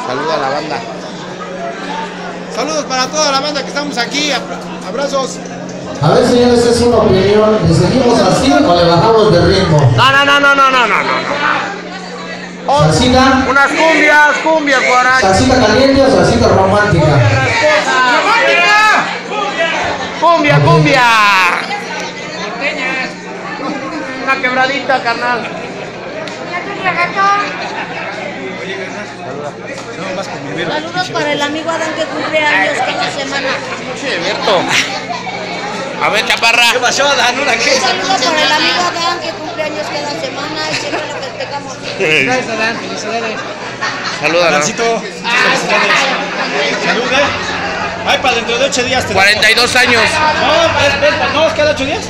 Saluda a la banda. Saludos para toda la banda que estamos aquí. Abrazos. A ver, señores, es una opinión. ¿Le seguimos así o le bajamos de ritmo? No. ¿Salsita? Unas cumbias, guaracha. ¿Salsita caliente o salsita romántica? Cumbia. Una quebradita, carnal. Saludos para el amigo Adán que cumple años cada semana. A ver, chaparra. ¿Qué pasó, Adán? ¿Qué? Saludos para el amigo Adán que cumple años cada semana y siempre lo festejamos. Gracias, Adán. Felicidades. Salúdalo. Adancito. Felicidades. Salud, Ay, para dentro de 8 días te 42 años. No, es cada 8 días.